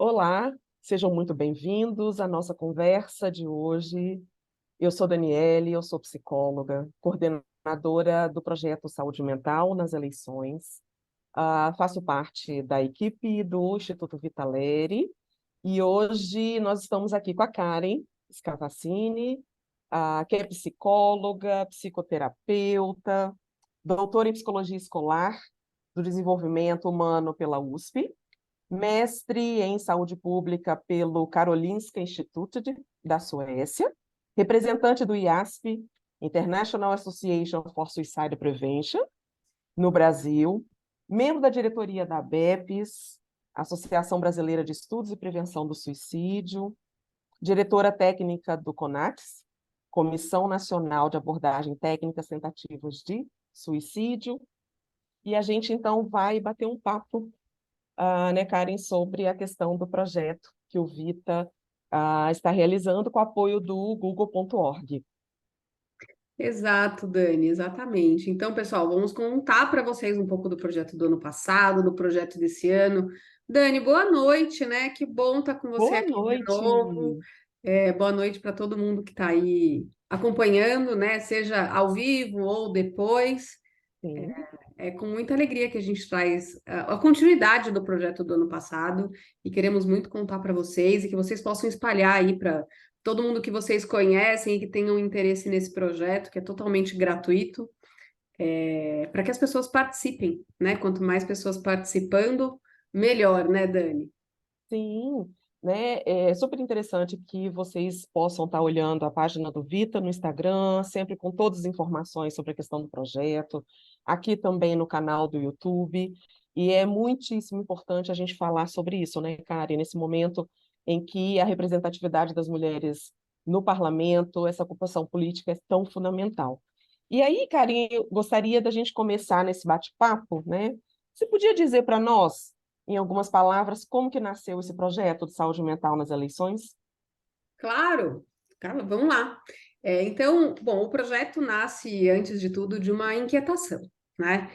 Olá, sejam muito bem-vindos à nossa conversa de hoje. Eu sou Daniele, eu sou psicóloga, coordenadora do projeto Saúde Mental nas Eleições. Faço parte da equipe do Instituto Vitaleri e hoje nós estamos aqui com a Karen Scavacini, que é psicóloga, psicoterapeuta, doutora em psicologia escolar do desenvolvimento humano pela USP, mestre em saúde pública pelo Karolinska Institutet da Suécia, representante do IASP, International Association for Suicide Prevention, no Brasil, membro da diretoria da ABEPS, Associação Brasileira de Estudos e Prevenção do Suicídio, diretora técnica do CONATS, Comissão Nacional de Abordagem Técnicas Tentativas de Suicídio, e a gente então vai bater um papo, né, Karen, sobre a questão do projeto que o Vita está realizando com o apoio do Google.org. Exato, Dani, exatamente. Então, pessoal, vamos contar para vocês um pouco do projeto do ano passado, do projeto desse ano. Dani, boa noite, né? Que bom estar com você Boa aqui de noite! novo. Boa noite para todo mundo que está aí acompanhando, né? Seja ao vivo ou depois. Sim. É com muita alegria que a gente traz a continuidade do projeto do ano passado e queremos muito contar para vocês e que vocês possam espalhar aí para todo mundo que vocês conhecem e que tenham interesse nesse projeto, que é totalmente gratuito, para que as pessoas participem, né? Quanto mais pessoas participando, melhor, né, Dani? Sim, né? É super interessante que vocês possam estar olhando a página do Vita no Instagram, sempre com todas as informações sobre a questão do projeto, aqui também no canal do YouTube, e é muitíssimo importante a gente falar sobre isso, né, Karen, nesse momento em que a representatividade das mulheres no parlamento, essa ocupação política é tão fundamental. E aí, Karen, eu gostaria da gente começar nesse bate-papo, né? Você podia dizer para nós, em algumas palavras, como que nasceu esse projeto de saúde mental nas eleições? Claro, claro, vamos lá. Então, bom, o projeto nasce, antes de tudo, de uma inquietação, né?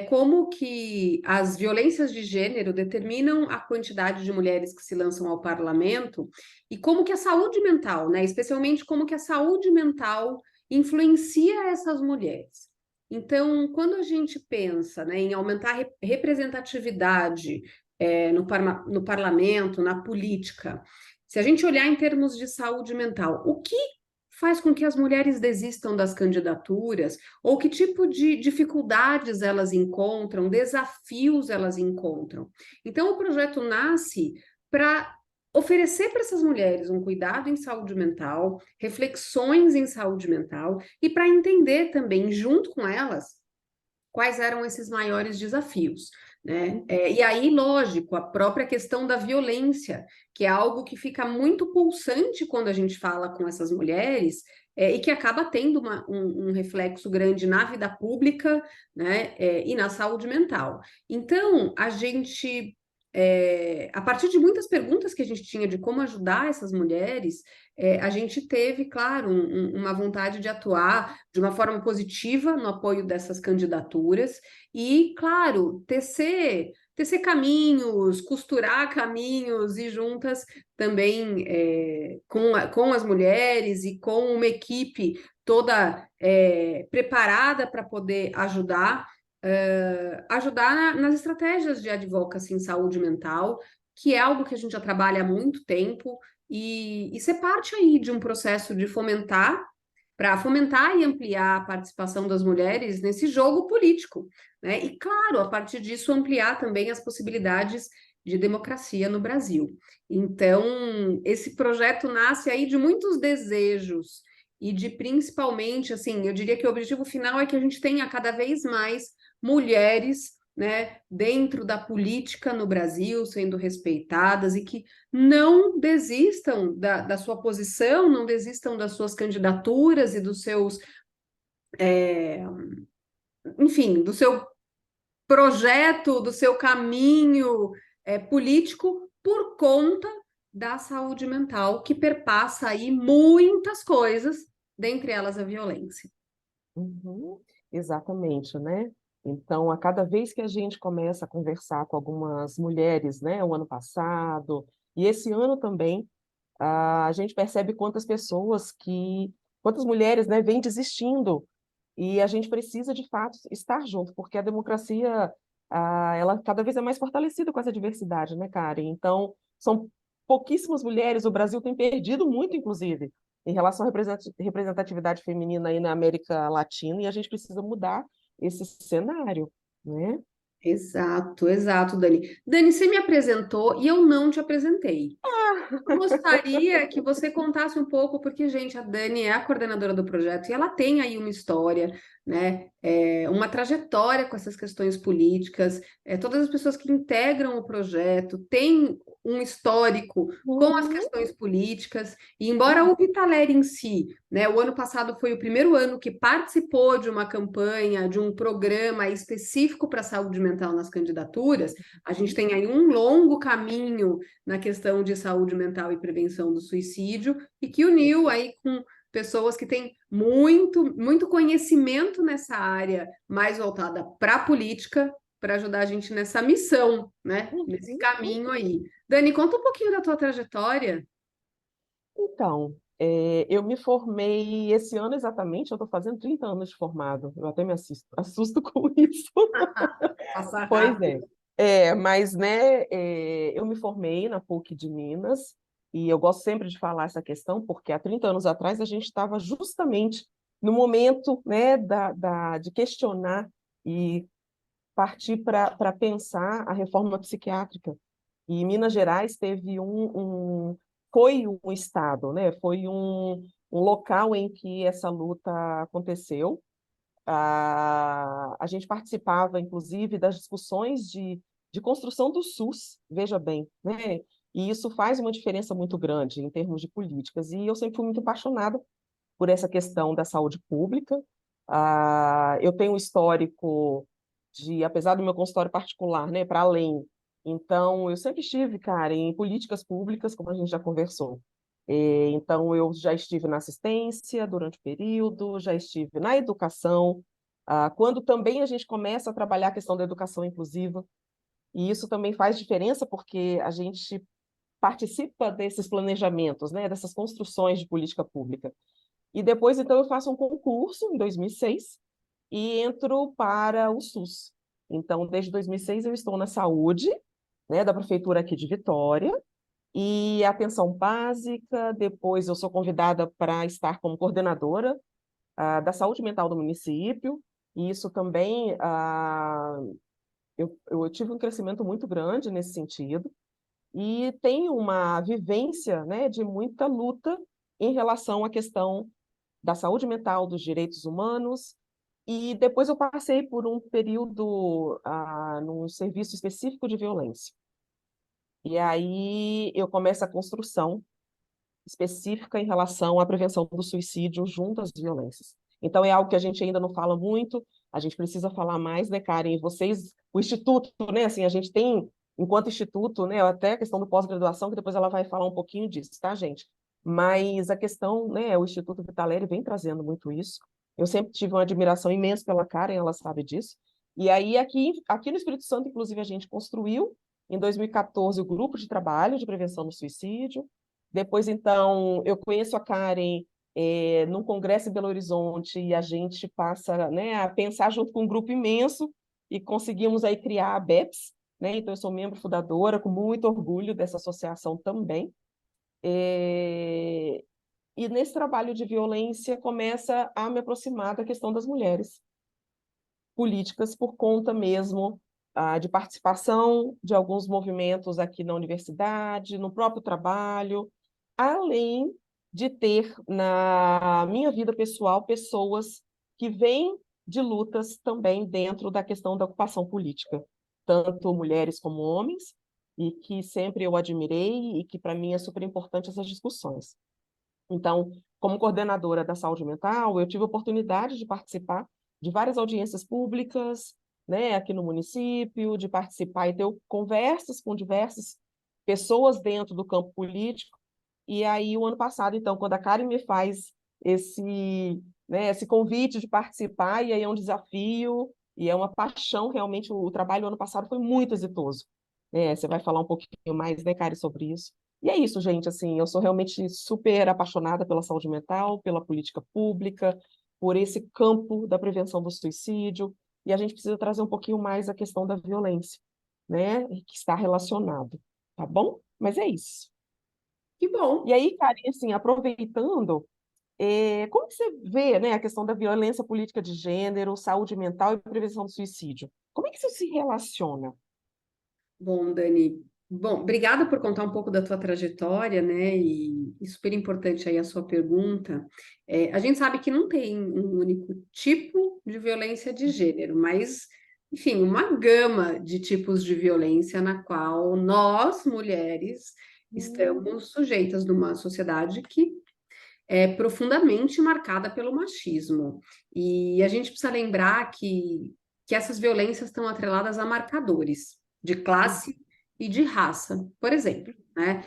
Como que as violências de gênero determinam a quantidade de mulheres que se lançam ao parlamento e como que a saúde mental, né? Especialmente como que a saúde mental influencia essas mulheres. Então, quando a gente pensa, né, em aumentar a representatividade, no parlamento, na política, se a gente olhar em termos de saúde mental, o que faz com que as mulheres desistam das candidaturas, ou que tipo de dificuldades elas encontram, desafios elas encontram? Então, o projeto nasce para oferecer para essas mulheres um cuidado em saúde mental, reflexões em saúde mental, e para entender também, junto com elas, quais eram esses maiores desafios, né? E aí, lógico, a própria questão da violência, que é algo que fica muito pulsante quando a gente fala com essas mulheres, e que acaba tendo um reflexo grande na vida pública, né, e na saúde mental. Então, a partir de muitas perguntas que a gente tinha de como ajudar essas mulheres, a gente teve, claro, uma vontade de atuar de uma forma positiva no apoio dessas candidaturas e, claro, tecer caminhos, costurar caminhos e juntas também com as mulheres e com uma equipe toda preparada para poder ajudar nas estratégias de advocacy em saúde mental, que é algo que a gente já trabalha há muito tempo, e ser parte aí de um processo de para fomentar e ampliar a participação das mulheres nesse jogo político, né? E, claro, a partir disso, ampliar também as possibilidades de democracia no Brasil. Então, esse projeto nasce aí de muitos desejos e de principalmente, assim, eu diria que o objetivo final é que a gente tenha cada vez mais mulheres, né, dentro da política no Brasil, sendo respeitadas e que não desistam da sua posição, não desistam das suas candidaturas e dos seus, é, enfim, do seu projeto, do seu caminho político por conta da saúde mental, que perpassa aí muitas coisas, dentre elas a violência. Uhum, exatamente, né? Então, a cada vez que a gente começa a conversar com algumas mulheres, né, o ano passado e esse ano também, a gente percebe quantas mulheres, né, vêm desistindo, e a gente precisa, de fato, estar junto, porque a democracia, ela cada vez é mais fortalecida com essa diversidade, né, Karen? Então, são pouquíssimas mulheres, o Brasil tem perdido muito, inclusive, em relação à representatividade feminina aí na América Latina, e a gente precisa mudar esse cenário, né? Exato, exato, Dani. Dani, você me apresentou e eu não te apresentei. Eu gostaria que você contasse um pouco, porque, gente, a Dani é a coordenadora do projeto e ela tem aí uma história, né, uma trajetória com essas questões políticas. Todas as pessoas que integram o projeto têm um histórico com as Uhum, questões políticas. E embora uhum, o Vitaleri em si, né, o ano passado foi o primeiro ano que participou de uma campanha, de um programa específico para a saúde mental nas candidaturas, a gente tem aí um longo caminho na questão de saúde mental e prevenção do suicídio, e que uniu aí com pessoas que têm muito conhecimento nessa área mais voltada para a política, para ajudar a gente nessa missão, né? Nesse uhum, caminho uhum. aí. Dani, conta um pouquinho da tua trajetória. Então, eu me formei esse ano exatamente, eu estou fazendo 30 anos de formado. Eu até me assusto com isso. Passa Pois é. rápido. Mas, né, eu me formei na PUC de Minas, e eu gosto sempre de falar essa questão, porque há 30 anos atrás a gente estava justamente no momento, né, de questionar e partir para pensar a reforma psiquiátrica. E Minas Gerais foi um estado, né? Foi um local em que essa luta aconteceu. A gente participava, inclusive, das discussões de construção do SUS, veja bem, né? E isso faz uma diferença muito grande em termos de políticas. E eu sempre fui muito apaixonada por essa questão da saúde pública. Eu tenho um histórico apesar do meu consultório particular, né, para além. Então, eu sempre estive, cara, em políticas públicas, como a gente já conversou. Então, eu já estive na assistência durante o período, já estive na educação, quando também a gente começa a trabalhar a questão da educação inclusiva, e isso também faz diferença porque a gente participa desses planejamentos, né, dessas construções de política pública. E depois, então, eu faço um concurso em 2006 e entro para o SUS. Então, desde 2006 eu estou na saúde, né, da prefeitura aqui de Vitória, e atenção básica. Depois eu sou convidada para estar como coordenadora da saúde mental do município, e isso também, eu tive um crescimento muito grande nesse sentido, e tenho uma vivência, né, de muita luta em relação à questão da saúde mental, dos direitos humanos, e depois eu passei por um período num serviço específico de violência. E aí eu começo a construção específica em relação à prevenção do suicídio junto às violências. Então, é algo que a gente ainda não fala muito, a gente precisa falar mais, né, Karen? Vocês, o Instituto, né, assim, a gente tem, enquanto Instituto, né, até a questão do pós-graduação, que depois ela vai falar um pouquinho disso, tá, gente? Mas a questão, né, o Instituto Vitaleri vem trazendo muito isso. Eu sempre tive uma admiração imensa pela Karen, ela sabe disso. E aí, aqui no Espírito Santo, inclusive, a gente construiu, em 2014, o grupo de trabalho de prevenção do suicídio. Depois, então, eu conheço a Karen num congresso em Belo Horizonte e a gente passa, né, a pensar junto com um grupo imenso e conseguimos aí criar a BEPS, né? Então, eu sou membro fundadora, com muito orgulho dessa associação também. É, E nesse trabalho de violência começa a me aproximar da questão das mulheres políticas por conta mesmo de participação de alguns movimentos aqui na universidade, no próprio trabalho, além de ter na minha vida pessoal pessoas que vêm de lutas também dentro da questão da ocupação política, tanto mulheres como homens, e que sempre eu admirei e que para mim é super importante essas discussões. Então, como coordenadora da saúde mental, eu tive a oportunidade de participar de várias audiências públicas, né, aqui no município, de participar e ter conversas com diversas pessoas dentro do campo político. E aí, o ano passado, então, quando a Karen me faz esse convite de participar, e aí é um desafio, e é uma paixão, realmente, o trabalho ano passado foi muito exitoso. Você vai falar um pouquinho mais, né, Kari, sobre isso. E é isso, gente, assim, eu sou realmente super apaixonada pela saúde mental, pela política pública, por esse campo da prevenção do suicídio, e a gente precisa trazer um pouquinho mais a questão da violência, né, que está relacionado, tá bom? Mas é isso. Que bom. E aí, Karen, assim, aproveitando, como que você vê, né, a questão da violência política de gênero, saúde mental e prevenção do suicídio? Como é que isso se relaciona? Bom, Dani, bom, obrigada por contar um pouco da tua trajetória, né? E super importante aí a sua pergunta. A gente sabe que não tem um único tipo de violência de gênero, mas, enfim, uma gama de tipos de violência na qual nós, mulheres, Hum, estamos sujeitas numa sociedade que é profundamente marcada pelo machismo. E a gente precisa lembrar que essas violências estão atreladas a marcadores de hum, classe e de raça, por exemplo, né?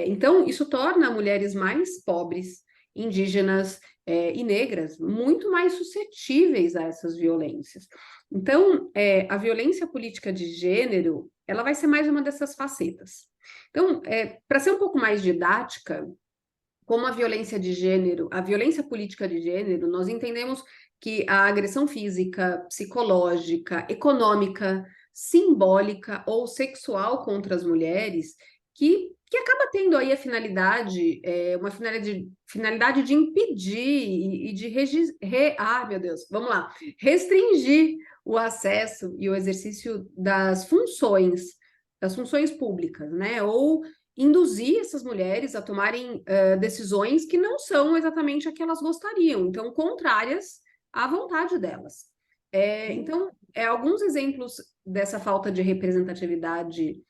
Então, isso torna mulheres mais pobres, indígenas, e negras muito mais suscetíveis a essas violências. Então, a violência política de gênero, ela vai ser mais uma dessas facetas. Então, para ser um pouco mais didática, como a violência de gênero, a violência política de gênero, nós entendemos que a agressão física, psicológica, econômica, simbólica ou sexual contra as mulheres, que acaba tendo aí a finalidade, uma finalidade de impedir e de meu Deus, vamos lá, restringir o acesso e o exercício das funções públicas, né? Ou induzir essas mulheres a tomarem decisões que não são exatamente a que elas gostariam, então contrárias à vontade delas. hum, Então, alguns exemplos dessa falta de representatividade,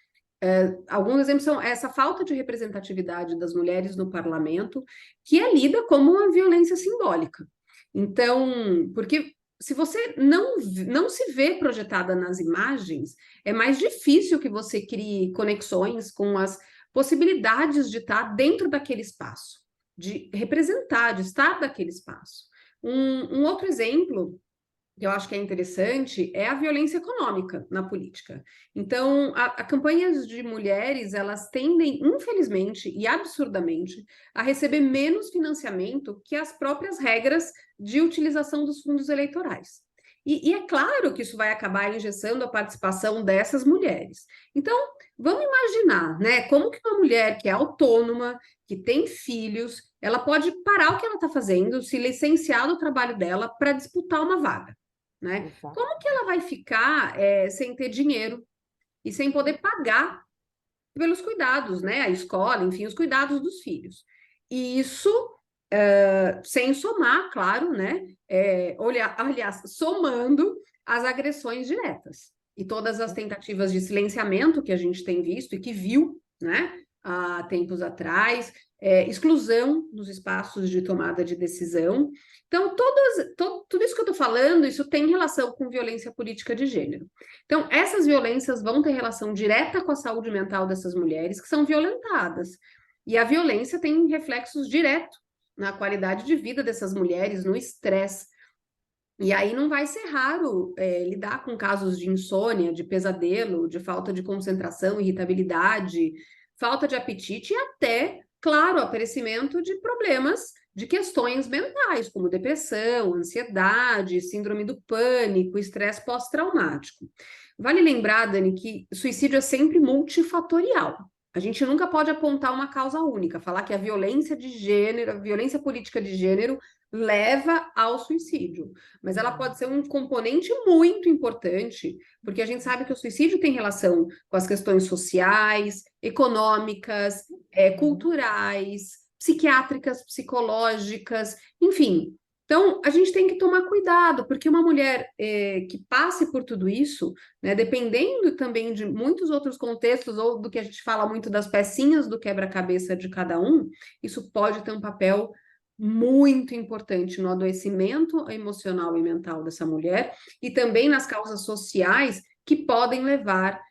alguns exemplos são essa falta de representatividade das mulheres no parlamento, que é lida como uma violência simbólica. Então, porque se você não se vê projetada nas imagens, é mais difícil que você crie conexões com as possibilidades de estar dentro daquele espaço, de representar, de estar daquele espaço. Um outro exemplo que eu acho que é interessante é a violência econômica na política. Então, a campanhas de mulheres, elas tendem, infelizmente e absurdamente, a receber menos financiamento que as próprias regras de utilização dos fundos eleitorais. E é claro que isso vai acabar engessando a participação dessas mulheres. Então, vamos imaginar, né, como que uma mulher que é autônoma, que tem filhos, ela pode parar o que ela está fazendo, se licenciar do trabalho dela para disputar uma vaga, né? exato. Como que ela vai ficar sem ter dinheiro e sem poder pagar pelos cuidados, né? A escola, enfim, os cuidados dos filhos. E isso sem somar, claro, né? Aliás, somando as agressões diretas e todas as tentativas de silenciamento que a gente tem visto e que viu, né? Há tempos atrás, exclusão nos espaços de tomada de decisão. Então, tudo isso que eu estou falando, isso tem relação com violência política de gênero. Então, essas violências vão ter relação direta com a saúde mental dessas mulheres que são violentadas. E a violência tem reflexos diretos na qualidade de vida dessas mulheres, no estresse. E aí não vai ser raro lidar com casos de insônia, de pesadelo, de falta de concentração, irritabilidade, falta de apetite e até, claro, aparecimento de problemas, de questões mentais, como depressão, ansiedade, síndrome do pânico, estresse pós-traumático. Vale lembrar, Dani, que suicídio é sempre multifatorial. A gente nunca pode apontar uma causa única, falar que a violência de gênero, a violência política de gênero leva ao suicídio, mas ela pode ser um componente muito importante, porque a gente sabe que o suicídio tem relação com as questões sociais, econômicas, culturais, psiquiátricas, psicológicas, enfim. Então, a gente tem que tomar cuidado, porque uma mulher que passe por tudo isso, né, dependendo também de muitos outros contextos, ou do que a gente fala muito das pecinhas do quebra-cabeça de cada um, isso pode ter um papel muito importante no adoecimento emocional e mental dessa mulher e também nas causas sociais que podem levar,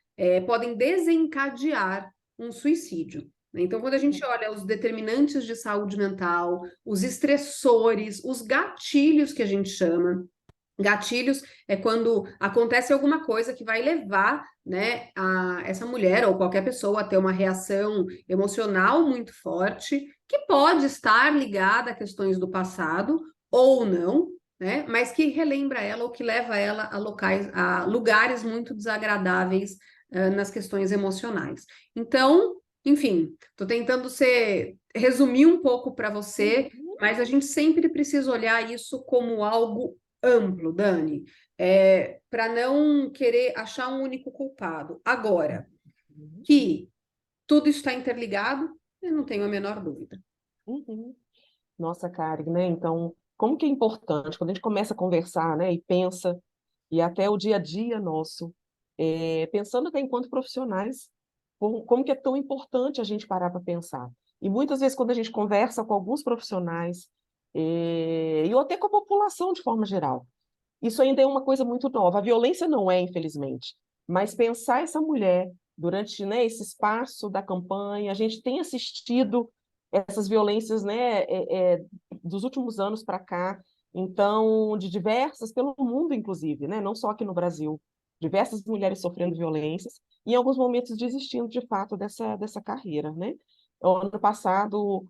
podem desencadear um suicídio. Então, quando a gente olha os determinantes de saúde mental, os estressores, os gatilhos que a gente chama, Gatilhos é quando acontece alguma coisa que vai levar, né, a essa mulher ou qualquer pessoa a ter uma reação emocional muito forte, que pode estar ligada a questões do passado ou não, né, mas que relembra ela ou que leva ela a lugares muito desagradáveis, nas questões emocionais. Então, enfim, estou tentando resumir um pouco para você, Uhum, mas a gente sempre precisa olhar isso como algo amplo, Dani, para não querer achar um único culpado. Agora, uhum, que tudo está interligado, eu não tenho a menor dúvida. uhum. Nossa, Karen, né? Então, como que é importante quando a gente começa a conversar, né, e pensa, e até o dia a dia nosso, pensando até enquanto profissionais, como que é tão importante a gente parar para pensar. E muitas vezes, quando a gente conversa com alguns profissionais, e ou até com a população de forma geral, isso ainda é uma coisa muito nova. A violência não é, infelizmente, mas pensar essa mulher durante, né, esse espaço da campanha, a gente tem assistido essas violências, né, dos últimos anos para cá, então, de diversas, pelo mundo, inclusive, né, não só aqui no Brasil, diversas mulheres sofrendo violências e, em alguns momentos, desistindo, de fato, dessa carreira, né? O ano passado,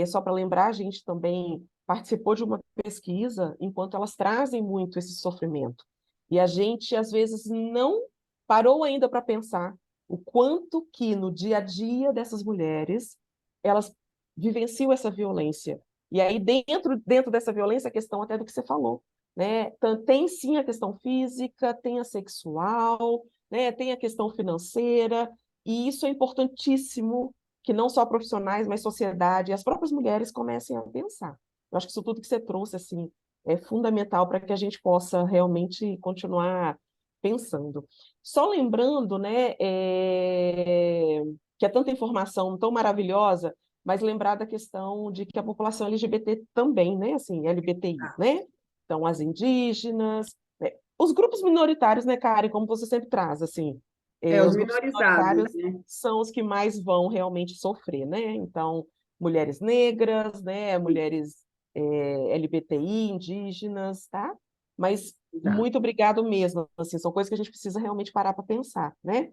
só para lembrar, a gente também participou de uma pesquisa, enquanto elas trazem muito esse sofrimento. E a gente, às vezes, não parou ainda para pensar o quanto que, no dia a dia dessas mulheres, elas vivenciam essa violência. E aí, dentro dessa violência, a questão até do que você falou, né? Tem sim a questão física, tem a sexual, né? Tem a questão financeira, e isso é importantíssimo que não só profissionais, mas sociedade e as próprias mulheres comecem a pensar. Eu acho que isso tudo que você trouxe assim é fundamental para que a gente possa realmente continuar pensando. Só lembrando, né, que é tanta informação tão maravilhosa, mas lembrar da questão de que a população LGBT também, né, assim, LGBTI, né? Então, as indígenas, né? Os grupos minoritários, né, Karen, como você sempre traz, assim, Os os grupos minorizados, minoritários né? são os que mais vão realmente sofrer, né? Então, mulheres negras, né, mulheres LGBTI, indígenas, tá? Mas Tá. muito obrigado mesmo, assim, são coisas que a gente precisa realmente parar para pensar, né?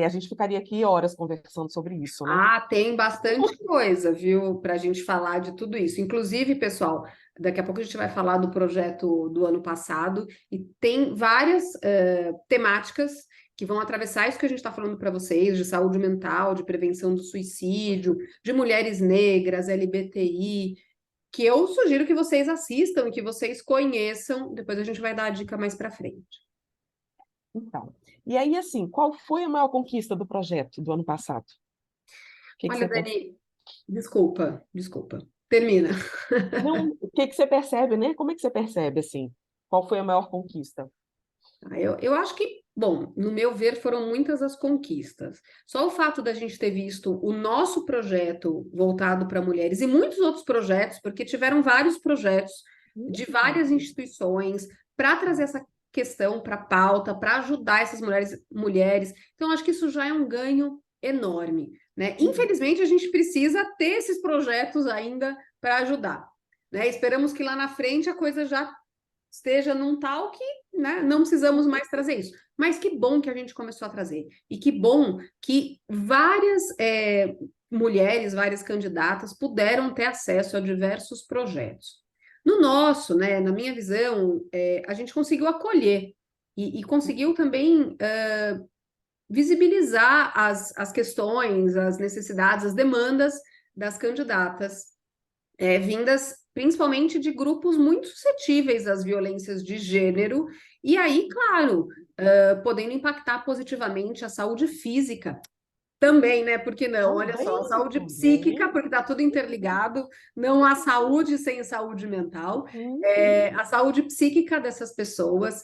A gente ficaria aqui horas conversando sobre isso, né? Ah, tem bastante coisa, viu, para a gente falar de tudo isso. Inclusive, pessoal, daqui a pouco a gente vai falar do projeto do ano passado e tem várias temáticas que vão atravessar isso que a gente está falando para vocês, de saúde mental, de prevenção do suicídio, de mulheres negras, LGBTI, que eu sugiro que vocês assistam e que vocês conheçam. Depois a gente vai dar a dica mais para frente. Então, e aí, assim, qual foi a maior conquista do projeto do ano passado? O que que Olha, você percebe? Dani, desculpa. Termina. Não, o que que você percebe, né? Como é que você percebe, assim? Qual foi a maior conquista? Eu acho que, bom, no meu ver, foram muitas as conquistas. Só o fato da gente ter visto o nosso projeto voltado para mulheres e muitos outros projetos, porque tiveram vários projetos de várias instituições para trazer essa questão para a pauta, para ajudar essas mulheres. Então, acho que isso já é um ganho enorme, né? Uhum. Infelizmente, a gente precisa ter esses projetos ainda para ajudar, né? Esperamos que lá na frente a coisa já esteja num tal que, né, não precisamos mais trazer isso. Mas que bom que a gente começou a trazer. E que bom que várias mulheres, várias candidatas puderam ter acesso a diversos projetos. No nosso, né, na minha visão, a gente conseguiu acolher e conseguiu também visibilizar as questões, as necessidades, as demandas das candidatas vindas principalmente de grupos muito suscetíveis às violências de gênero, e aí, claro, podendo impactar positivamente a saúde física também, né? Porque não? Olha só, a Também, saúde psíquica, também. porque está tudo interligado, não há saúde sem saúde mental, Uhum. a saúde psíquica dessas pessoas.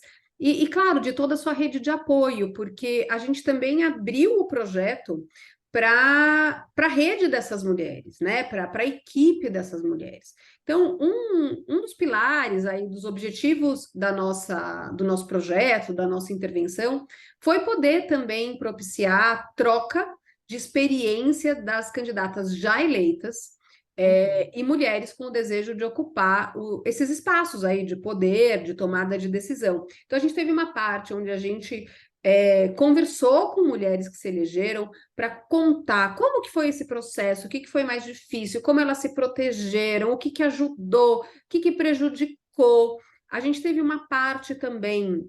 Claro, de toda a sua rede de apoio, porque a gente também abriu o projeto para a rede dessas mulheres, né? Para a equipe dessas mulheres. Então, um dos pilares aí dos objetivos do nosso projeto, da nossa intervenção, foi poder também propiciar troca de experiência das candidatas já eleitas Uhum. e mulheres com o desejo de ocupar esses espaços aí de poder, de tomada de decisão. Então, a gente teve uma parte onde a gente conversou com mulheres que se elegeram para contar como que foi esse processo, o que que foi mais difícil, como elas se protegeram, o que que ajudou, o que que prejudicou. A gente teve uma parte também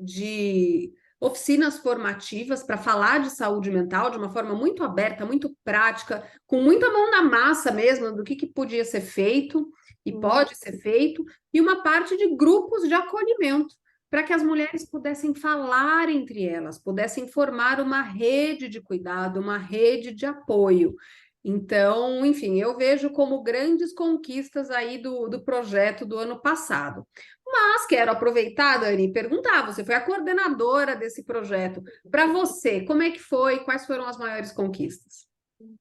de oficinas formativas para falar de saúde mental de uma forma muito aberta, muito prática, com muita mão na massa mesmo do que podia ser feito e Uhum. pode ser feito, e uma parte de grupos de acolhimento, para que as mulheres pudessem falar entre elas, pudessem formar uma rede de cuidado, uma rede de apoio. Então, enfim, eu vejo como grandes conquistas aí do projeto do ano passado. Mas quero aproveitar, Dani, e perguntar: você foi a coordenadora desse projeto. Para você, como é que foi? Quais foram as maiores conquistas?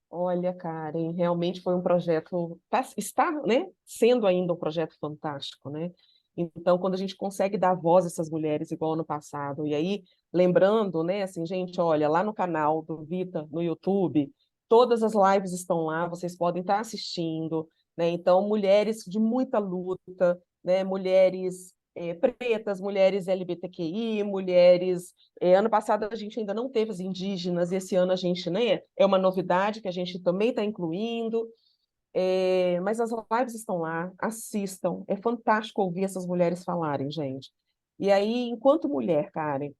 Olha, Karen, realmente foi um projeto, está, né, sendo ainda um projeto fantástico, né? Então, quando a gente consegue dar voz a essas mulheres, igual ano passado, e aí, lembrando, né, assim, gente, olha, lá no canal do Vita, no YouTube, todas as lives estão lá, vocês podem estar assistindo, né? Então, mulheres de muita luta, né, mulheres pretas, mulheres LGBTQI, mulheres ano passado a gente ainda não teve as indígenas, e esse ano a gente, né, é uma novidade que a gente também está incluindo. Mas as lives estão lá, assistam. É fantástico ouvir essas mulheres falarem, gente. E aí, enquanto mulher, Karen,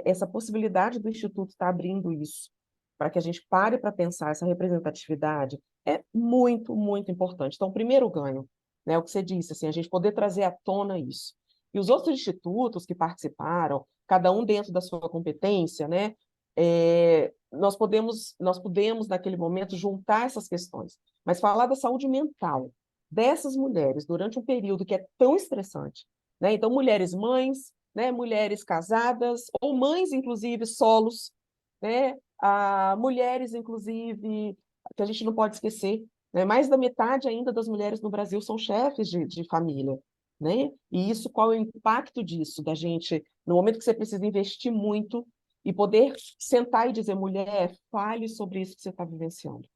essa possibilidade do Instituto estar abrindo isso, para que a gente pare para pensar essa representatividade, é muito, muito importante. Então, primeiro ganho, né, o que você disse, assim, a gente poder trazer à tona isso. E os outros institutos que participaram, cada um dentro da sua competência, né, nós podemos, naquele momento, juntar essas questões, mas falar da saúde mental dessas mulheres durante um período que é tão estressante, né? Então, mulheres mães, né? Mulheres casadas, ou mães, inclusive, solos, né? Mulheres, inclusive, que a gente não pode esquecer, né? Mais da metade ainda das mulheres no Brasil são chefes de família, né? E isso, qual é o impacto disso, da gente, no momento que você precisa investir muito e poder sentar e dizer, mulher, fale sobre isso que você está vivenciando.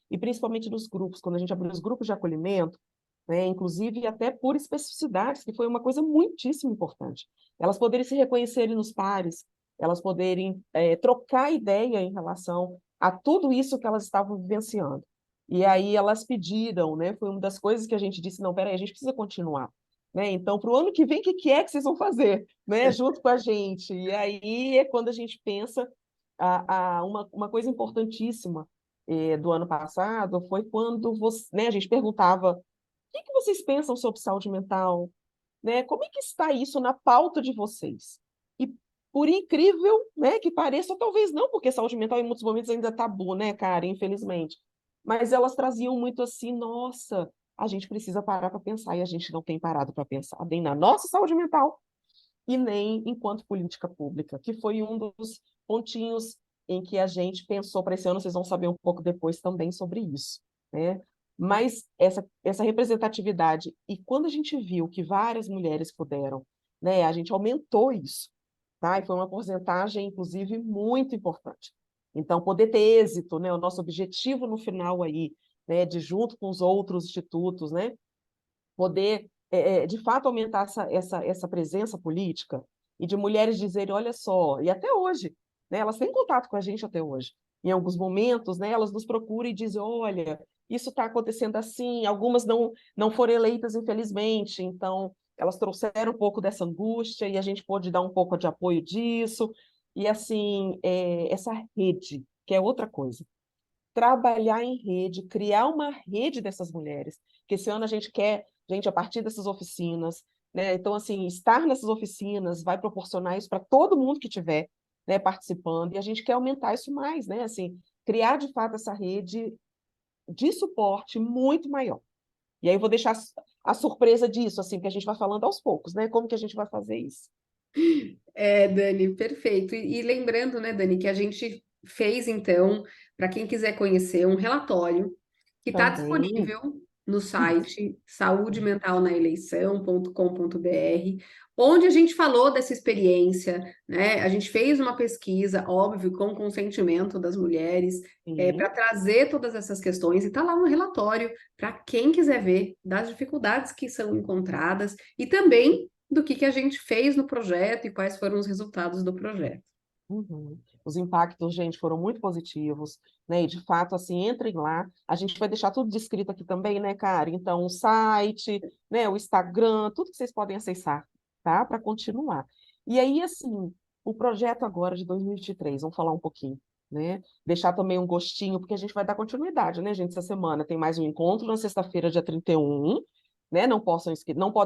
E principalmente nos grupos, quando a gente abriu os grupos de acolhimento, né, inclusive até por especificidades, que foi uma coisa muitíssimo importante. Elas poderem se reconhecerem nos pares, elas poderem trocar ideia em relação a tudo isso que elas estavam vivenciando. E aí elas pediram, né, foi uma das coisas que a gente disse, não, peraí, a gente precisa continuar. Né? Então, para o ano que vem, o que é que vocês vão fazer, né, junto com a gente? E aí é quando a gente pensa uma coisa importantíssima do ano passado foi quando você, né, a gente perguntava o que vocês pensam sobre saúde mental, né? Como é que está isso na pauta de vocês? E por incrível, né, que pareça, ou talvez não, porque saúde mental em muitos momentos ainda é tabu, né, cara, infelizmente. Mas elas traziam muito assim, nossa, a gente precisa parar para pensar e a gente não tem parado para pensar nem na nossa saúde mental e nem enquanto política pública, que foi um dos pontinhos em que a gente pensou para esse ano, vocês vão saber um pouco depois também sobre isso, né? Mas essa representatividade, e quando a gente viu que várias mulheres puderam, né, a gente aumentou isso, tá? E foi uma porcentagem, inclusive, muito importante. Então, poder ter êxito, né, o nosso objetivo no final aí, né, de junto com os outros institutos, né, poder, de fato, aumentar essa presença política e de mulheres dizerem, olha só, e até hoje, né, elas têm contato com a gente até hoje. Em alguns momentos, né, elas nos procuram e dizem, olha, isso está acontecendo assim, algumas não foram eleitas, infelizmente, então elas trouxeram um pouco dessa angústia e a gente pôde dar um pouco de apoio disso. E, assim, essa rede, que é outra coisa, trabalhar em rede, criar uma rede dessas mulheres, que esse ano a gente quer, gente, a partir dessas oficinas, né? Então, assim, estar nessas oficinas vai proporcionar isso para todo mundo que tiver, né, participando, e a gente quer aumentar isso mais, né? Assim, criar de fato essa rede de suporte muito maior. E aí eu vou deixar a surpresa disso, assim, que a gente vai falando aos poucos, né? Como que a gente vai fazer isso? Dani, perfeito. E lembrando, né, Dani, que a gente fez, então, para quem quiser conhecer, um relatório que está Também. disponível. no site saudementalnaeleição.com.br, onde a gente falou dessa experiência, né? A gente fez uma pesquisa, óbvio, com consentimento das mulheres, para Sim. trazer todas essas questões, e está lá no relatório, para quem quiser ver das dificuldades que são encontradas e também do que a gente fez no projeto e quais foram os resultados do projeto. Uhum. Os impactos, gente, foram muito positivos, né? E de fato, assim, entrem lá. A gente vai deixar tudo descrito aqui também, né, Karen? Então, o site, né, o Instagram, tudo que vocês podem acessar, tá? Para continuar. E aí, assim, o projeto agora de 2023, vamos falar um pouquinho, né? Deixar também um gostinho, porque a gente vai dar continuidade, né, gente? Essa semana tem mais um encontro na sexta-feira, dia 31, né? Não podem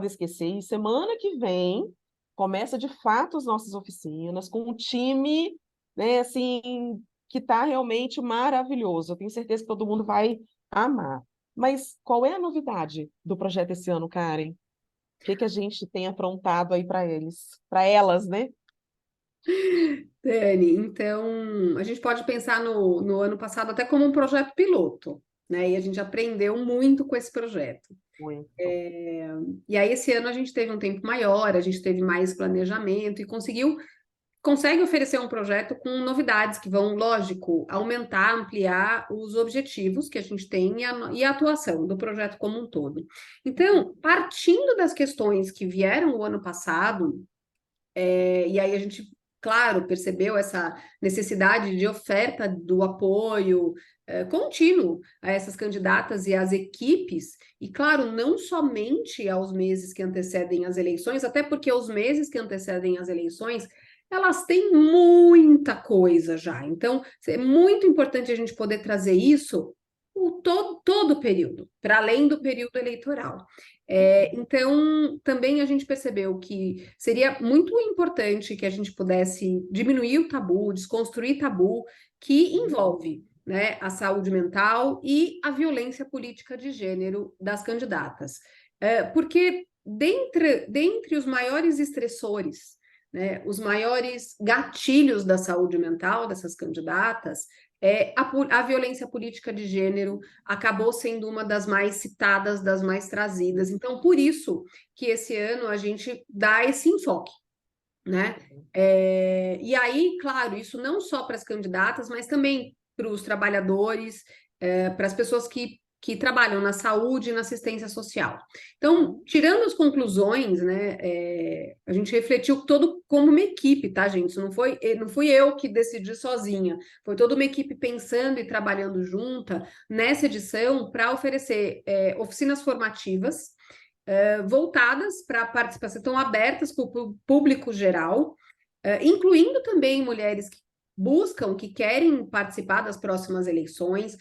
esquecer. E semana que vem começa de fato as nossas oficinas com um time, né, assim, que está realmente maravilhoso. Eu tenho certeza que todo mundo vai amar. Mas qual é a novidade do projeto esse ano, Karen? O que que a gente tem aprontado aí para eles, para elas, né? Dani, então a gente pode pensar no ano passado até como um projeto piloto, né? E a gente aprendeu muito com esse projeto. Muito. E aí, esse ano a gente teve um tempo maior, a gente teve mais planejamento e consegue oferecer um projeto com novidades que vão, lógico, aumentar, ampliar os objetivos que a gente tem e a atuação do projeto como um todo. Então, partindo das questões que vieram o ano passado, e aí a gente, claro, percebeu essa necessidade de oferta do apoio contínuo a essas candidatas e às equipes, e claro, não somente aos meses que antecedem as eleições, até porque os meses que antecedem as eleições, elas têm muita coisa já. Então, é muito importante a gente poder trazer isso todo o período, para além do período eleitoral. Então, também a gente percebeu que seria muito importante que a gente pudesse diminuir o tabu, desconstruir tabu que envolve, né, a saúde mental e a violência política de gênero das candidatas. Porque dentre os maiores estressores, né, os maiores gatilhos da saúde mental dessas candidatas, a violência política de gênero acabou sendo uma das mais citadas, das mais trazidas. Então, por isso que esse ano a gente dá esse enfoque, né? E aí, claro, isso não só para as candidatas, mas também para os trabalhadores, para as pessoas que trabalham na saúde e na assistência social. Então, tirando as conclusões, né, a gente refletiu todo como uma equipe, tá, gente? Isso não fui eu que decidi sozinha, foi toda uma equipe pensando e trabalhando junta nessa edição para oferecer oficinas formativas voltadas para a participação, estão abertas para o público geral, incluindo também mulheres que buscam, que querem participar das próximas eleições,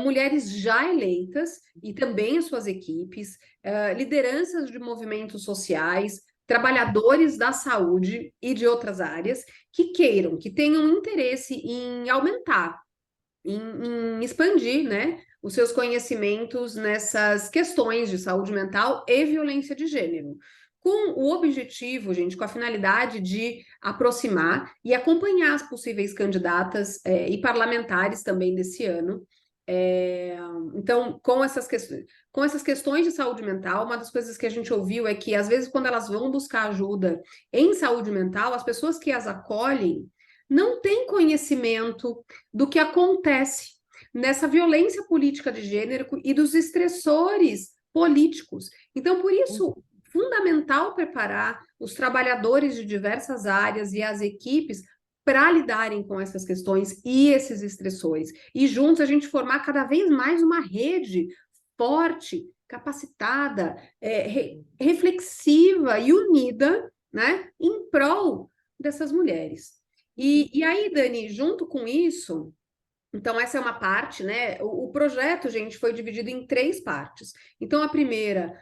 mulheres já eleitas e também as suas equipes, lideranças de movimentos sociais, trabalhadores da saúde e de outras áreas que queiram, que tenham interesse em aumentar, em expandir, né, os seus conhecimentos nessas questões de saúde mental e violência de gênero, com o objetivo, gente, com a finalidade de aproximar e acompanhar as possíveis candidatas e parlamentares também desse ano. Então, com essas questões de saúde mental, uma das coisas que a gente ouviu é que, às vezes, quando elas vão buscar ajuda em saúde mental, as pessoas que as acolhem não têm conhecimento do que acontece nessa violência política de gênero e dos estressores políticos. Então, por isso, fundamental preparar os trabalhadores de diversas áreas e as equipes para lidarem com essas questões e esses estressores. E juntos a gente formar cada vez mais uma rede forte, capacitada, reflexiva e unida, né, em prol dessas mulheres. E aí, Dani, junto com isso, então essa é uma parte, né? O projeto, gente, foi dividido em três partes. Então, a primeira,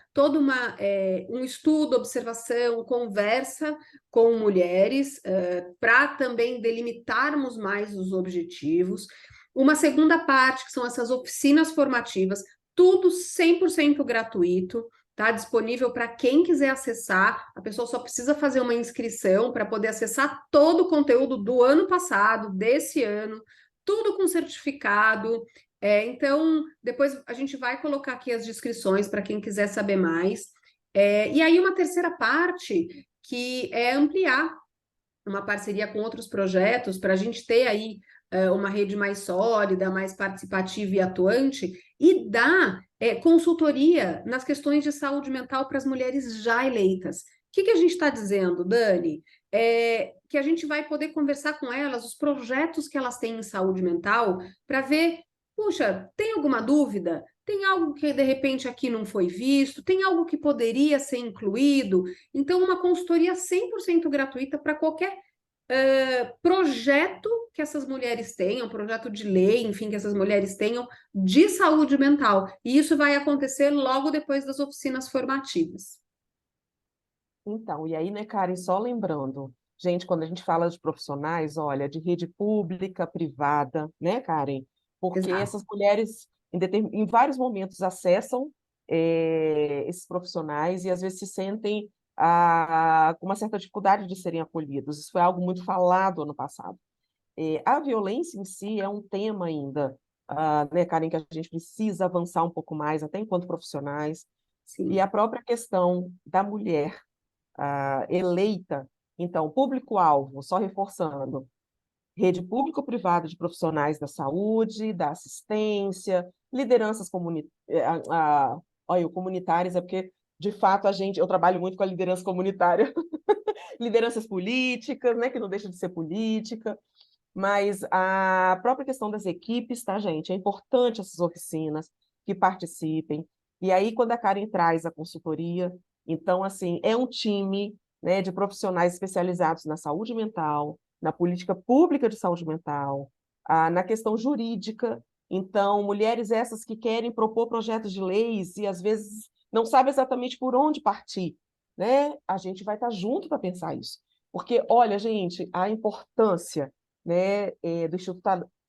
um estudo, observação, conversa com mulheres, para também delimitarmos mais os objetivos. Uma segunda parte, que são essas oficinas formativas, tudo 100% gratuito, tá disponível para quem quiser acessar. A pessoa só precisa fazer uma inscrição para poder acessar todo o conteúdo do ano passado, desse ano, tudo com certificado, Então, depois a gente vai colocar aqui as descrições para quem quiser saber mais. E aí, uma terceira parte que é ampliar uma parceria com outros projetos para a gente ter aí uma rede mais sólida, mais participativa e atuante e dar consultoria nas questões de saúde mental para as mulheres já eleitas. O que a gente está dizendo, Dani? Que a gente vai poder conversar com elas, os projetos que elas têm em saúde mental, para ver, puxa, tem alguma dúvida? Tem algo que de repente aqui não foi visto? Tem algo que poderia ser incluído? Então, uma consultoria 100% gratuita para qualquer projeto que essas mulheres tenham, projeto de lei, enfim, que essas mulheres tenham de saúde mental. E isso vai acontecer logo depois das oficinas formativas. Então, e aí, né, Karen, só lembrando, gente, quando a gente fala de profissionais, olha, de rede pública, privada, né, Karen? Porque Exato. essas mulheres, em vários momentos, acessam esses profissionais e às vezes se sentem com uma certa dificuldade de serem acolhidos. Isso foi algo muito falado ano passado. A violência em si é um tema ainda, né, Karen, que a gente precisa avançar um pouco mais, até enquanto profissionais, e Sim. a própria questão da mulher eleita. Então, público-alvo, só reforçando, rede público-privada de profissionais da saúde, da assistência, lideranças olha, comunitárias, é porque, de fato, eu trabalho muito com a liderança comunitária, lideranças políticas, né, que não deixa de ser política, mas a própria questão das equipes, tá, gente? É importante essas oficinas que participem. E aí, quando a Karen traz a consultoria, então, assim, é um time, né, de profissionais especializados na saúde mental, na política pública de saúde mental, na questão jurídica. Então, mulheres essas que querem propor projetos de leis e, às vezes, não sabem exatamente por onde partir, né? A gente vai estar junto para pensar isso. Porque, olha, gente, a importância, né, do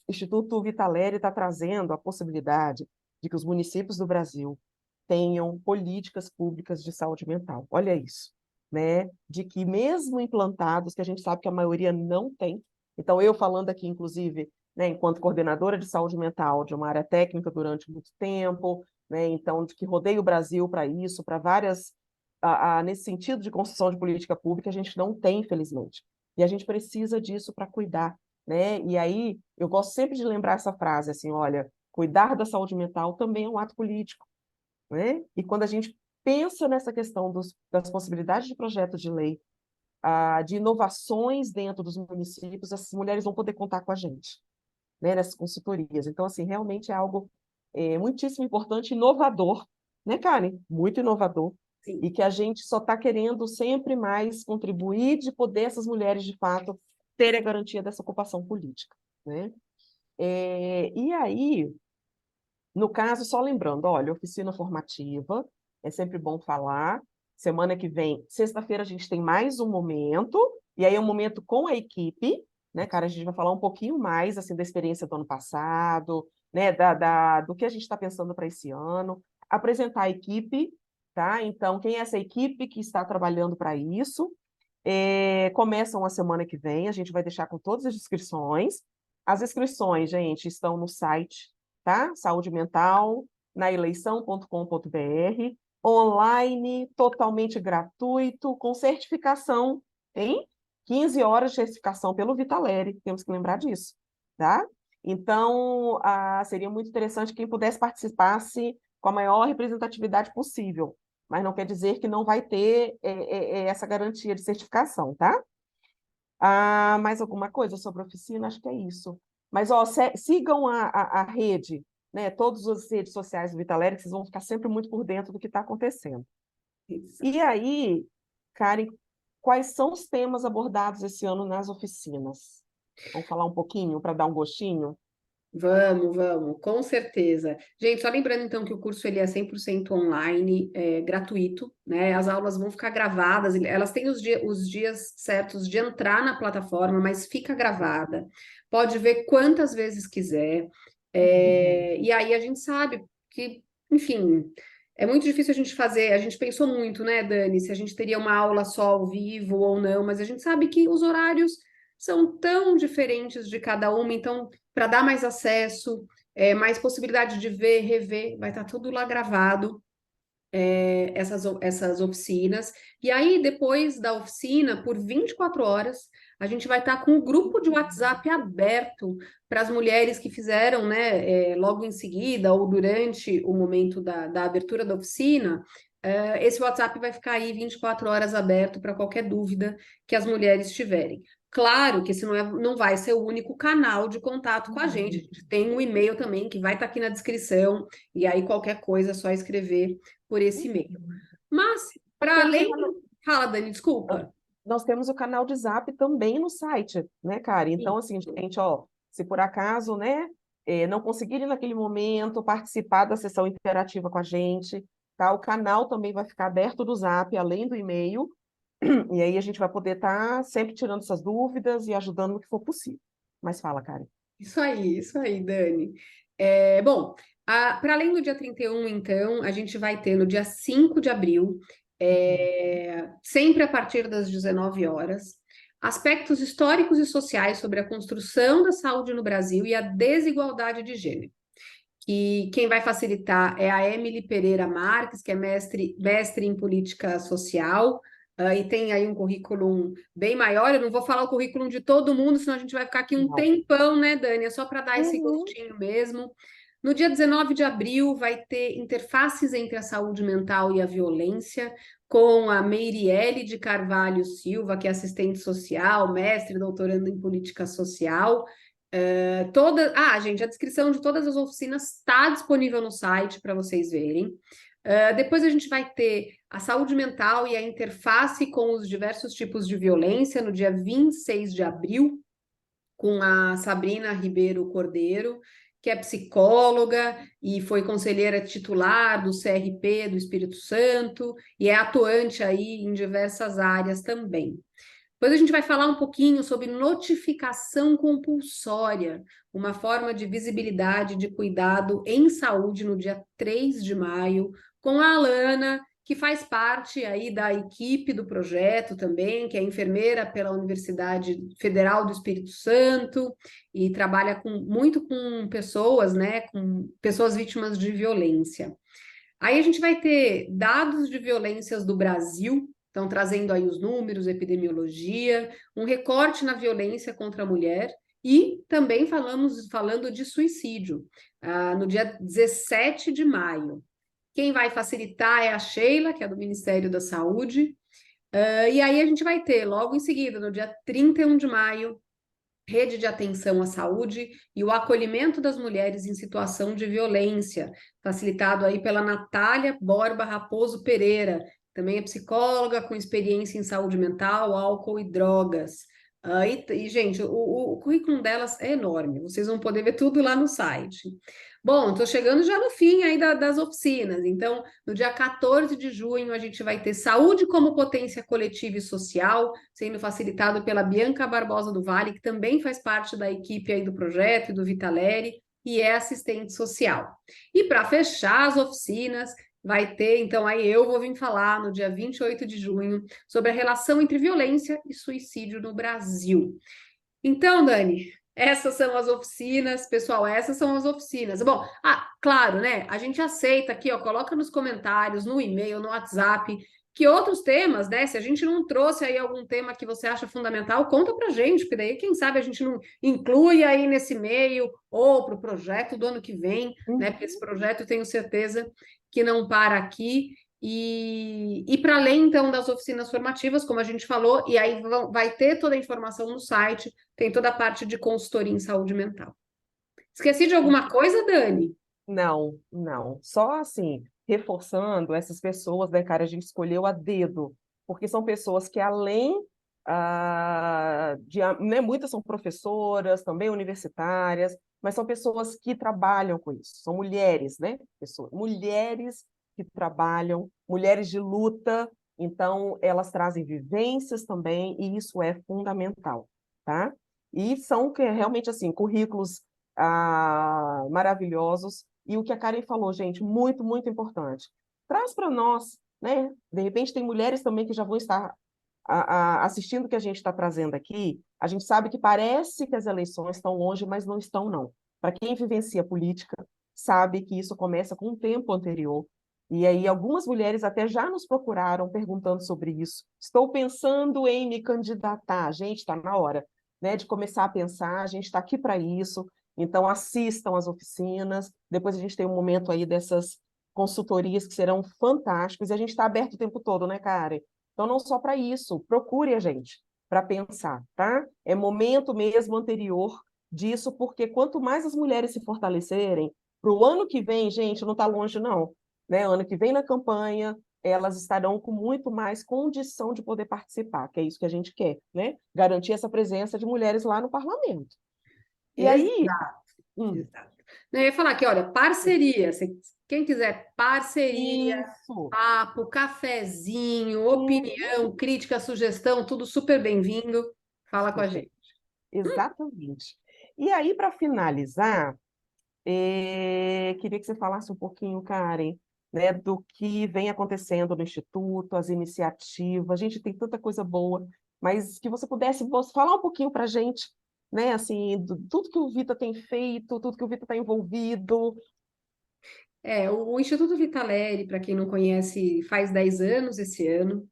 Instituto Vitaleri está trazendo a possibilidade de que os municípios do Brasil tenham políticas públicas de saúde mental. Olha isso, né? De que mesmo implantados, que a gente sabe que a maioria não tem. Então, eu falando aqui, inclusive, né, enquanto coordenadora de saúde mental de uma área técnica durante muito tempo, né, então, de que rodeio o Brasil para isso, para várias, nesse sentido de construção de política pública, a gente não tem, infelizmente. E a gente precisa disso para cuidar, né? E aí, eu gosto sempre de lembrar essa frase, assim, olha, cuidar da saúde mental também é um ato político, né? E quando a gente pensa nessa questão das possibilidades de projeto de lei, de inovações dentro dos municípios, as mulheres vão poder contar com a gente, né, nessas consultorias. Então, assim, realmente é algo muitíssimo importante, inovador, né, Karen? Muito inovador. Sim. E que a gente só está querendo sempre mais contribuir de poder essas mulheres, de fato, terem a garantia dessa ocupação política, né? E aí, no caso, só lembrando, olha, oficina formativa, é sempre bom falar. Semana que vem, sexta-feira, a gente tem mais um momento, e aí é um momento com a equipe, né, cara? A gente vai falar um pouquinho mais, assim, da experiência do ano passado, né, do que a gente está pensando para esse ano, apresentar a equipe, tá? Então, quem é essa equipe que está trabalhando para isso? Começam a semana que vem, a gente vai deixar com todas as inscrições. As inscrições, gente, estão no site, tá? Saúde Mental, na eleição.com.br, online, totalmente gratuito, com certificação, hein? 15 horas de certificação pelo Vitaleri, temos que lembrar disso, tá? Então, seria muito interessante quem pudesse participar-se com a maior representatividade possível, mas não quer dizer que não vai ter essa garantia de certificação, tá? Mais alguma coisa sobre a oficina? Acho que é isso. Mas ó, sigam a rede, né? Todas as redes sociais do Vitaleri, que vocês vão ficar sempre muito por dentro do que está acontecendo. Isso. E aí, Karen, quais são os temas abordados esse ano nas oficinas? Vamos falar um pouquinho para dar um gostinho? Vamos, com certeza. Gente, só lembrando então que o curso ele é 100% online, gratuito, né? As aulas vão ficar gravadas, elas têm os dias certos de entrar na plataforma, mas fica gravada. Pode ver quantas vezes quiser. E aí a gente sabe que, enfim, é muito difícil a gente fazer. A gente pensou muito, né, Dani, se a gente teria uma aula só ao vivo ou não, mas a gente sabe que os horários são tão diferentes de cada uma, então para dar mais acesso, mais possibilidade de ver, rever, vai estar tudo lá gravado, essas oficinas. E aí, depois da oficina, por 24 horas, a gente vai estar com o grupo de WhatsApp aberto para as mulheres que fizeram, né, logo em seguida ou durante o momento da abertura da oficina. Esse WhatsApp vai ficar aí 24 horas aberto para qualquer dúvida que as mulheres tiverem. Claro que esse não vai ser o único canal de contato com a gente. A gente tem um e-mail também que vai estar aqui na descrição, e aí qualquer coisa é só escrever por esse e-mail. Mas, Nós para temos o além. canal, Fala, Dani, desculpa. nós temos o canal de Zap também no site, né, cara? Então, Sim. assim, gente, ó, se por acaso, né, não conseguirem naquele momento participar da sessão interativa com a gente, tá? O canal também vai ficar aberto do Zap, além do e-mail, e aí a gente vai poder estar sempre tirando essas dúvidas e ajudando no que for possível. Mas fala, Karen. Isso aí, Dani. Bom, para além do dia 31, então, a gente vai ter no dia 5 de abril, sempre a partir das 19 horas, aspectos históricos e sociais sobre a construção da saúde no Brasil e a desigualdade de gênero. E quem vai facilitar é a Emily Pereira Marques, que é mestre em política social, e tem aí um currículo bem maior. Eu não vou falar o currículo de todo mundo, senão a gente vai ficar aqui um Não. tempão, né, Dani? É só para dar esse Uhum. gostinho mesmo. No dia 19 de abril vai ter interfaces entre a saúde mental e a violência, com a Meirielle de Carvalho Silva, que é assistente social, mestre, doutorando em política social. Gente, a descrição de todas as oficinas está disponível no site para vocês verem. Depois a gente vai ter a saúde mental e a interface com os diversos tipos de violência no dia 26 de abril, com a Sabrina Ribeiro Cordeiro, que é psicóloga e foi conselheira titular do CRP do Espírito Santo e é atuante aí em diversas áreas também. Depois a gente vai falar um pouquinho sobre notificação compulsória, uma forma de visibilidade de cuidado em saúde no dia 3 de maio, com a Alana, que faz parte aí da equipe do projeto também, que é enfermeira pela Universidade Federal do Espírito Santo e trabalha muito com pessoas, né, com pessoas vítimas de violência. Aí a gente vai ter dados de violências do Brasil, então trazendo aí os números, epidemiologia, um recorte na violência contra a mulher e também falando de suicídio, no dia 17 de maio. Quem vai facilitar é a Sheila, que é do Ministério da Saúde, e aí a gente vai ter, logo em seguida, no dia 31 de maio, rede de atenção à saúde e o acolhimento das mulheres em situação de violência, facilitado aí pela Natália Borba Raposo Pereira, também é psicóloga com experiência em saúde mental, álcool e drogas. Gente, o currículo delas é enorme, vocês vão poder ver tudo lá no site. Bom, estou chegando já no fim aí das oficinas, então, no dia 14 de junho, a gente vai ter saúde como potência coletiva e social, sendo facilitado pela Bianca Barbosa do Vale, que também faz parte da equipe aí do projeto e do Vitaleri, e é assistente social. E para fechar as oficinas, vai ter, então, aí eu vou vir falar no dia 28 de junho sobre a relação entre violência e suicídio no Brasil. Então, Dani, essas são as oficinas, pessoal, essas são as oficinas. Bom, claro, né? A gente aceita aqui, ó, coloca nos comentários, no e-mail, no WhatsApp, que outros temas, né? Se a gente não trouxe aí algum tema que você acha fundamental, conta pra gente, porque daí, quem sabe, a gente não inclui aí nesse e-mail ou para o projeto do ano que vem, né? Porque esse projeto eu tenho certeza que não para aqui. E para além, então, das oficinas formativas, como a gente falou, e aí vai ter toda a informação no site, tem toda a parte de consultoria em saúde mental. Esqueci de alguma coisa, Dani? Não, não. Só assim, reforçando essas pessoas, né, cara, a gente escolheu a dedo, porque são pessoas que, além né, muitas são professoras, também universitárias, mas são pessoas que trabalham com isso. São mulheres, né? Mulheres que trabalham, mulheres de luta, então elas trazem vivências também, e isso é fundamental, tá? E são realmente assim, currículos maravilhosos. E o que a Karen falou, gente, muito, muito importante. Traz para nós, né? De repente tem mulheres também que já vão estar assistindo o que a gente está trazendo aqui. A gente sabe que parece que as eleições estão longe, mas não estão, não. Para quem vivencia política, sabe que isso começa com um tempo anterior. E aí algumas mulheres até já nos procuraram perguntando sobre isso. Estou pensando em me candidatar. Gente, está na hora, né, de começar a pensar, a gente está aqui para isso. Então assistam às oficinas. Depois a gente tem um momento aí dessas consultorias que serão fantásticos. E a gente está aberto o tempo todo, né, Karen? Então não só para isso, procure a gente para pensar, tá? É momento mesmo anterior disso, porque quanto mais as mulheres se fortalecerem, para o ano que vem, gente, não está longe, não. Né? Ano que vem na campanha, elas estarão com muito mais condição de poder participar, que é isso que a gente quer, né? Garantir essa presença de mulheres lá no parlamento. E aí, Exato, hum, exato. Não, eu ia falar aqui, olha, parceria. Quem quiser parceria, isso, papo, cafezinho, uhum, opinião, crítica, sugestão, tudo super bem-vindo. Fala com a super, gente. exatamente. E aí, para finalizar, queria que você falasse um pouquinho, Karen, né, do que vem acontecendo no Instituto, as iniciativas. A gente tem tanta coisa boa, mas que você pudesse falar um pouquinho para a gente, né, assim, tudo que o Vita tem feito, tudo que o Vita está envolvido. O Instituto Vitaleri, para quem não conhece, faz 10 anos esse ano.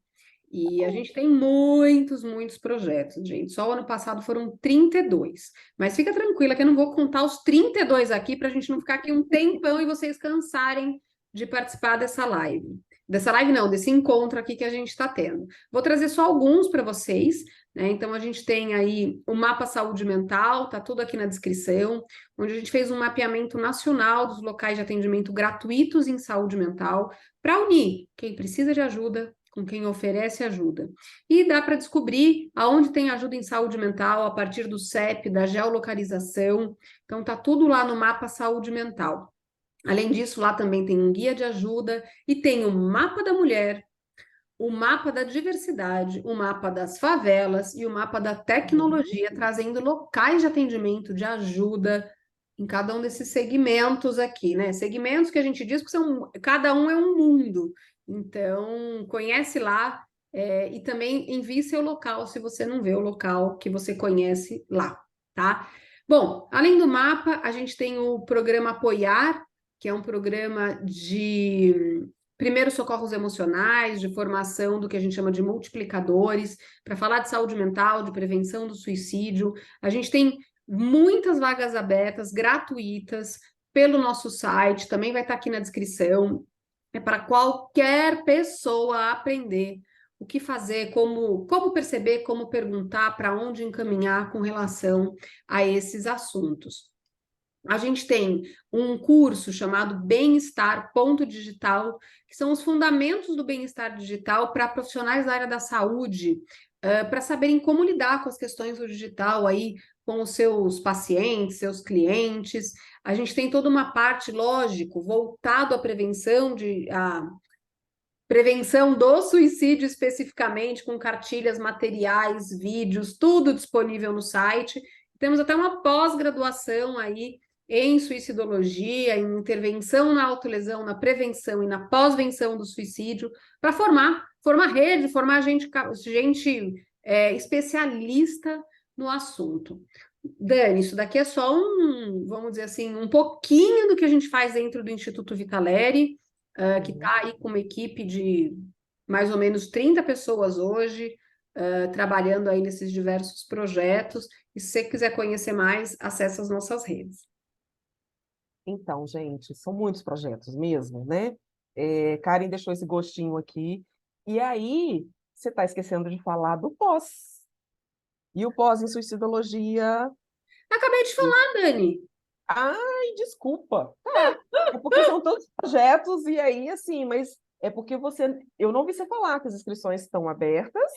E a gente tem muitos, muitos projetos, gente. Só o ano passado foram 32. Mas fica tranquila que eu não vou contar os 32 aqui para a gente não ficar aqui um tempão e vocês cansarem de participar dessa live. Dessa live não, desse encontro aqui que a gente está tendo. Vou trazer só alguns para vocês, né? Então a gente tem aí o mapa saúde mental, tá tudo aqui na descrição, onde a gente fez um mapeamento nacional dos locais de atendimento gratuitos em saúde mental para unir quem precisa de ajuda com quem oferece ajuda. E dá para descobrir aonde tem ajuda em saúde mental a partir do CEP, da geolocalização. Então tá tudo lá no mapa saúde mental. Além disso, lá também tem um guia de ajuda e tem o mapa da mulher, o mapa da diversidade, o mapa das favelas e o mapa da Uhum. tecnologia, trazendo locais de atendimento, de ajuda em cada um desses segmentos aqui, né? Segmentos que a gente diz que cada um é um mundo. Então, conhece lá, e também envie seu local se você não vê o local que você conhece lá, tá? Bom, além do mapa, a gente tem o programa Apoiar, que é um programa de primeiros socorros emocionais, de formação do que a gente chama de multiplicadores, para falar de saúde mental, de prevenção do suicídio. A gente tem muitas vagas abertas, gratuitas, pelo nosso site, também vai estar aqui na descrição. É para qualquer pessoa aprender o que fazer, como perceber, como perguntar, para onde encaminhar com relação a esses assuntos. A gente tem um curso chamado Bem-Estar Ponto Digital, que são os fundamentos do bem-estar digital para profissionais da área da saúde, para saberem como lidar com as questões do digital aí com os seus pacientes, seus clientes. A gente tem toda uma parte, lógico, voltado à prevenção do suicídio especificamente, com cartilhas, materiais, vídeos, tudo disponível no site. Temos até uma pós-graduação aí em suicidologia, em intervenção na autolesão, na prevenção e na pós-venção do suicídio, para formar rede, formar gente especialista no assunto. Dani, isso daqui é só vamos dizer assim, um pouquinho do que a gente faz dentro do Instituto Vitaleri, que está aí com uma equipe de mais ou menos 30 pessoas hoje, trabalhando aí nesses diversos projetos. E se você quiser conhecer mais, acesse as nossas redes. Então, gente, são muitos projetos mesmo, né? Karen deixou esse gostinho aqui. E aí, você está esquecendo de falar do pós. E o pós em suicidologia. Acabei de falar, Dani. Ai, desculpa. É porque são todos projetos, e aí, assim, mas é porque eu não vi você falar que as inscrições estão abertas.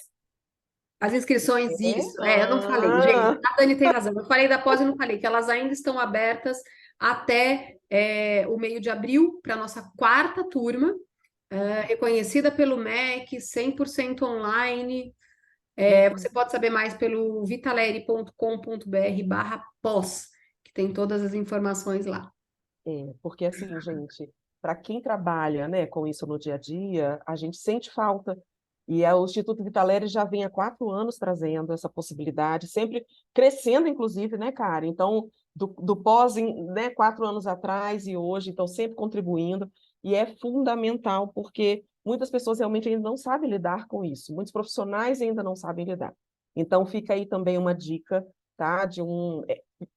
As inscrições, É? isso. Eu não falei, gente. A Dani tem razão. Eu falei da pós e não falei que elas ainda estão abertas até o meio de abril para a nossa quarta turma, reconhecida pelo MEC, 100% online. Você Uhum. pode saber mais pelo vitaleri.com.br/pós, que tem todas as informações lá. Porque assim, gente, para quem trabalha, né, com isso no dia a dia, a gente sente falta. E o Instituto Vitaleri já vem há 4 anos trazendo essa possibilidade, sempre crescendo, inclusive, né, cara? Então, do pós, né, 4 anos atrás e hoje, então sempre contribuindo, e é fundamental, porque muitas pessoas realmente ainda não sabem lidar com isso, muitos profissionais ainda não sabem lidar. Então, fica aí também uma dica, tá? De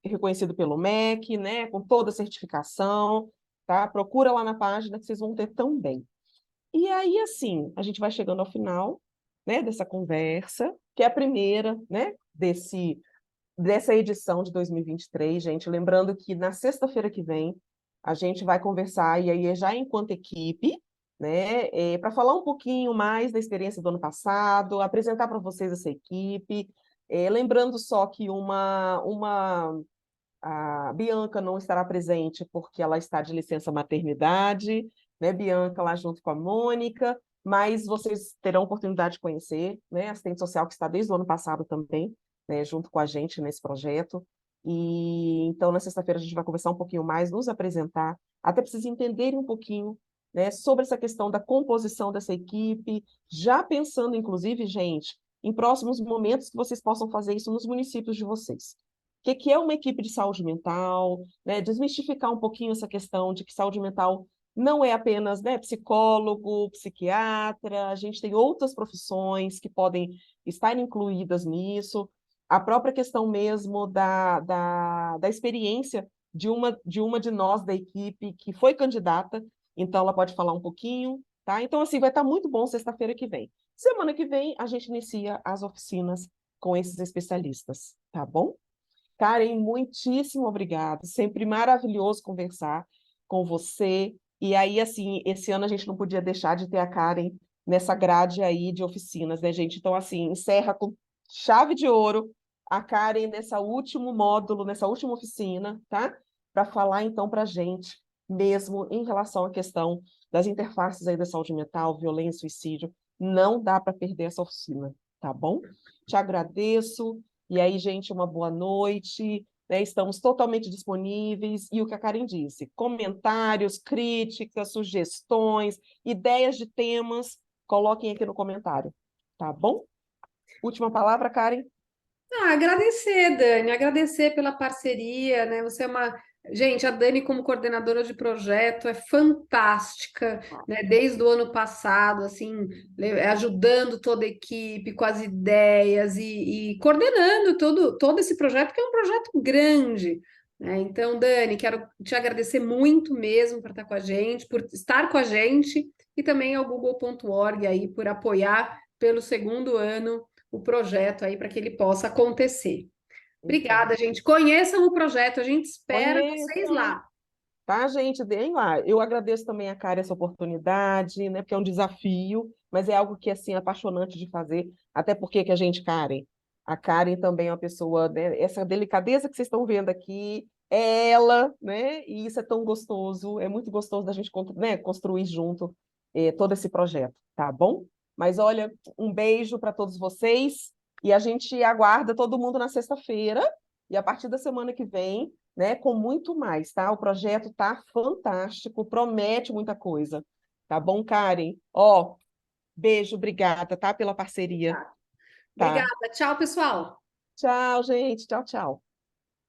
reconhecido pelo MEC, né? Com toda a certificação, tá? Procura lá na página que vocês vão ter também. E aí, assim, a gente vai chegando ao final, né, dessa conversa, que é a primeira, né, dessa edição de 2023, gente. Lembrando que na sexta-feira que vem a gente vai conversar, e aí é já enquanto equipe, né, para falar um pouquinho mais da experiência do ano passado, apresentar para vocês essa equipe. Lembrando só que a Bianca não estará presente porque ela está de licença maternidade, né, Bianca, lá junto com a Mônica, mas vocês terão oportunidade de conhecer, né, a assistente social que está desde o ano passado também, né, junto com a gente nesse projeto. E então, na sexta-feira, a gente vai conversar um pouquinho mais, nos apresentar, até para vocês entenderem um pouquinho, né, sobre essa questão da composição dessa equipe, já pensando, inclusive, gente, em próximos momentos que vocês possam fazer isso nos municípios de vocês. O que é uma equipe de saúde mental, né? Desmistificar um pouquinho essa questão de que saúde mental não é apenas, né, psicólogo, psiquiatra, a gente tem outras profissões que podem estar incluídas nisso, a própria questão mesmo da experiência de uma de nós da equipe que foi candidata, então ela pode falar um pouquinho, tá? Então, assim, vai estar muito bom sexta-feira que vem. Semana que vem, a gente inicia as oficinas com esses especialistas, tá bom? Karen, muitíssimo obrigada. Sempre maravilhoso conversar com você. E aí, assim, esse ano a gente não podia deixar de ter a Karen nessa grade aí de oficinas, né, gente? Então, assim, encerra com chave de ouro a Karen nessa último módulo, nessa última oficina, tá? Para falar, então, para a gente mesmo em relação à questão das interfaces aí da saúde mental, violência, suicídio. Não dá para perder essa oficina, tá bom? Te agradeço. E aí, gente, uma boa noite, né? Estamos totalmente disponíveis. E o que a Karen disse: comentários, críticas, sugestões, ideias de temas, coloquem aqui no comentário, tá bom? Última palavra, Karen. Agradecer, Dani, agradecer pela parceria, né? Você é uma. Gente, a Dani, como coordenadora de projeto, é fantástica, né? Desde o ano passado, assim, ajudando toda a equipe com as ideias e coordenando todo esse projeto, que é um projeto grande, né? Então, Dani, quero te agradecer muito mesmo por estar com a gente, por estar com a gente, e também ao Google.org aí por apoiar pelo segundo ano o projeto aí para que ele possa acontecer. Obrigada, Exato. gente. Conheçam o projeto, a gente espera vocês Conheçam, lá. tá, gente? Deem lá. Eu agradeço também a Karen essa oportunidade, né? Porque é um desafio, mas é algo que, assim, é apaixonante de fazer. Até porque que a gente, Karen, a Karen também é uma pessoa, né? Essa delicadeza que vocês estão vendo aqui, é ela, né? E isso é tão gostoso, é muito gostoso da gente, né, construir junto todo esse projeto, tá bom? Mas olha, um beijo para todos vocês e a gente aguarda todo mundo na sexta-feira e a partir da semana que vem, né, com muito mais, tá? O projeto tá fantástico, promete muita coisa. Tá bom, Karen? Ó, beijo, obrigada, tá, pela parceria, Tá. tá? Obrigada. Tchau, pessoal. Tchau, gente. Tchau, tchau.